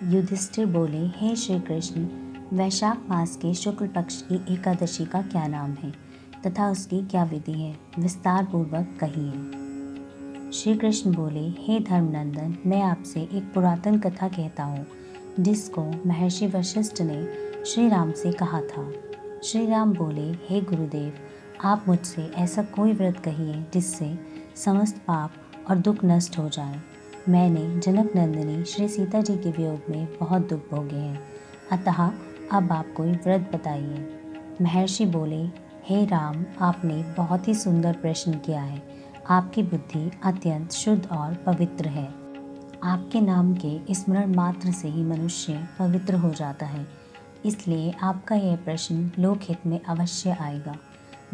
युधिष्ठिर बोले, हे श्री कृष्ण, वैशाख मास के शुक्ल पक्ष की एकादशी का क्या नाम है तथा उसकी क्या विधि है, विस्तार पूर्वक कहिए। श्री कृष्ण बोले, हे धर्मनंदन, मैं आपसे एक पुरातन कथा कहता हूँ जिसको महर्षि वशिष्ठ ने श्री राम से कहा था। श्री राम बोले, हे गुरुदेव, आप मुझसे ऐसा कोई व्रत कहिए जिससे समस्त पाप और दुख नष्ट हो जाए। मैंने जनक नंदिनी श्री सीता जी के वियोग में बहुत दुख भोगे हैं, अतः अब आप कोई व्रत बताइए। महर्षि बोले, हे राम, आपने बहुत ही सुंदर प्रश्न किया है। आपकी बुद्धि अत्यंत शुद्ध और पवित्र है। आपके नाम के स्मरण मात्र से ही मनुष्य पवित्र हो जाता है, इसलिए आपका यह प्रश्न लोकहित में अवश्य आएगा।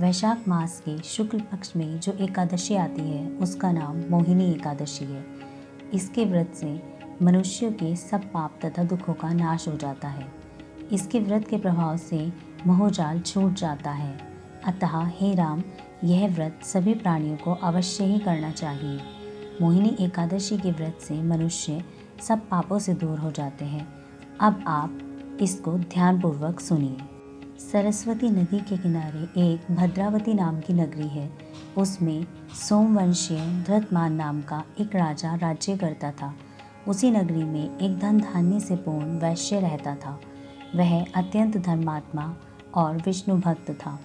वैशाख मास के शुक्ल पक्ष में जो एकादशी आती है उसका नाम मोहिनी एकादशी है। इसके व्रत से मनुष्यों के सब पाप तथा दुखों का नाश हो जाता है। इसके व्रत के प्रभाव से मोहजाल छूट जाता है। अतः हे राम, यह व्रत सभी प्राणियों को अवश्य ही करना चाहिए। मोहिनी एकादशी के व्रत से मनुष्य सब पापों से दूर हो जाते हैं। अब आप इसको ध्यानपूर्वक सुनिए। सरस्वती नदी के किनारे एक भद्रावती नाम की नगरी है। उसमें सोमवंशीय धृतमान नाम का एक राजा राज्य करता था। उसी नगरी में एक धन धान्य से पूर्ण वैश्य रहता था। वह अत्यंत धर्मात्मा और विष्णु भक्त था।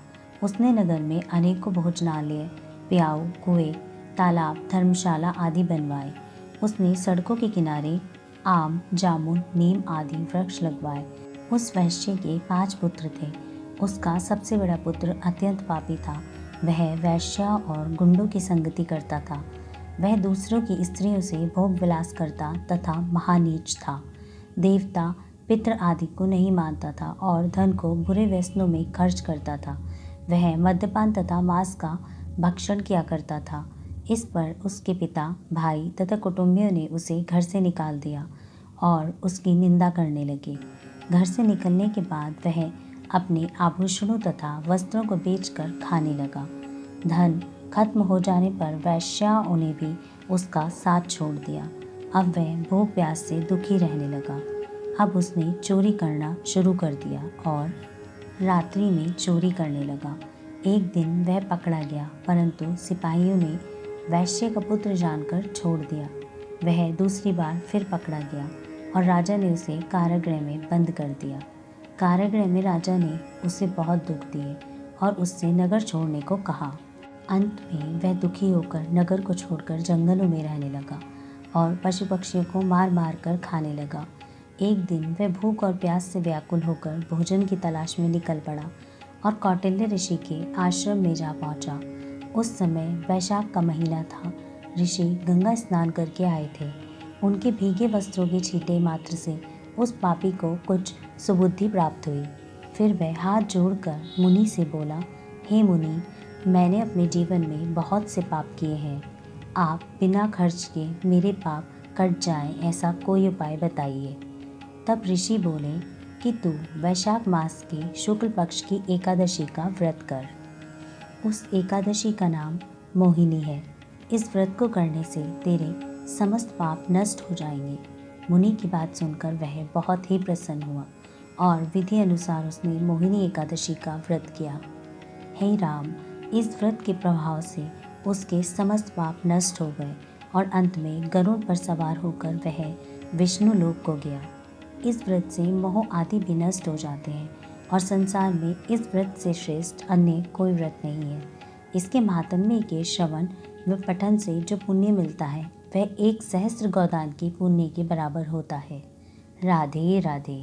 उसने नगर में अनेकों भोजनालय, प्याऊ, कुएं, तालाब, धर्मशाला आदि बनवाए। उसने सड़कों के किनारे आम, जामुन, नीम आदि वृक्ष लगवाए। उस वैश्य के 5 पुत्र थे। उसका सबसे बड़ा पुत्र अत्यंत पापी था। वह वैश्या और गुंडों की संगति करता था। वह दूसरों की स्त्रियों से भोग विलास करता तथा महानीच था। देवता, पितृ आदि को नहीं मानता था और धन को बुरे व्यसनों में खर्च करता था। वह मद्यपान तथा मांस का भक्षण किया करता था। इस पर उसके पिता, भाई तथा कुटुंबियों ने उसे घर से निकाल दिया और उसकी निंदा करने लगे। घर से निकलने के बाद वह अपने आभूषणों तथा वस्त्रों को बेचकर खाने लगा। धन खत्म हो जाने पर वैश्याओं ने भी उसका साथ छोड़ दिया। अब वह भूख प्यास से दुखी रहने लगा। अब उसने चोरी करना शुरू कर दिया और रात्रि में चोरी करने लगा। एक दिन वह पकड़ा गया, परंतु सिपाहियों ने वैश्य का पुत्र जानकर छोड़ दिया। वह दूसरी बार फिर पकड़ा गया और राजा ने उसे कारागृह में बंद कर दिया। कारागृह में राजा ने उसे बहुत दुख दिए और उससे नगर छोड़ने को कहा। अंत में वह दुखी होकर नगर को छोड़कर जंगलों में रहने लगा और पशु पक्षियों को मार मार कर खाने लगा। एक दिन वह भूख और प्यास से व्याकुल होकर भोजन की तलाश में निकल पड़ा और कौटिल्य ऋषि के आश्रम में जा पहुंचा। उस समय वैशाख का महीना था। ऋषि गंगा स्नान करके आए थे। उनके भीगे वस्त्रों के छींटे मात्र से उस पापी को कुछ सुबुद्धि प्राप्त हुई। फिर वह हाथ जोड़कर मुनि से बोला, हे मुनि, मैंने अपने जीवन में बहुत से पाप किए हैं। आप बिना खर्च के मेरे पाप कट जाएं ऐसा कोई उपाय बताइए। तब ऋषि बोले कि तू वैशाख मास के शुक्ल पक्ष की एकादशी का व्रत कर। उस एकादशी का नाम मोहिनी है। इस व्रत को करने से तेरे समस्त पाप नष्ट हो जाएंगे। मुनि की बात सुनकर वह बहुत ही प्रसन्न हुआ और विधि अनुसार उसने मोहिनी एकादशी का व्रत किया। हे राम, इस व्रत के प्रभाव से उसके समस्त पाप नष्ट हो गए और अंत में गरुड़ पर सवार होकर वह विष्णु लोक को गया। इस व्रत से मोह आदि भी नष्ट हो जाते हैं और संसार में इस व्रत से श्रेष्ठ अन्य कोई व्रत नहीं है। इसके महात्म्य के श्रवण व पठन से जो पुण्य मिलता है वह 1 सहस्त्र गोदान की पुण्य के बराबर होता है। राधे राधे।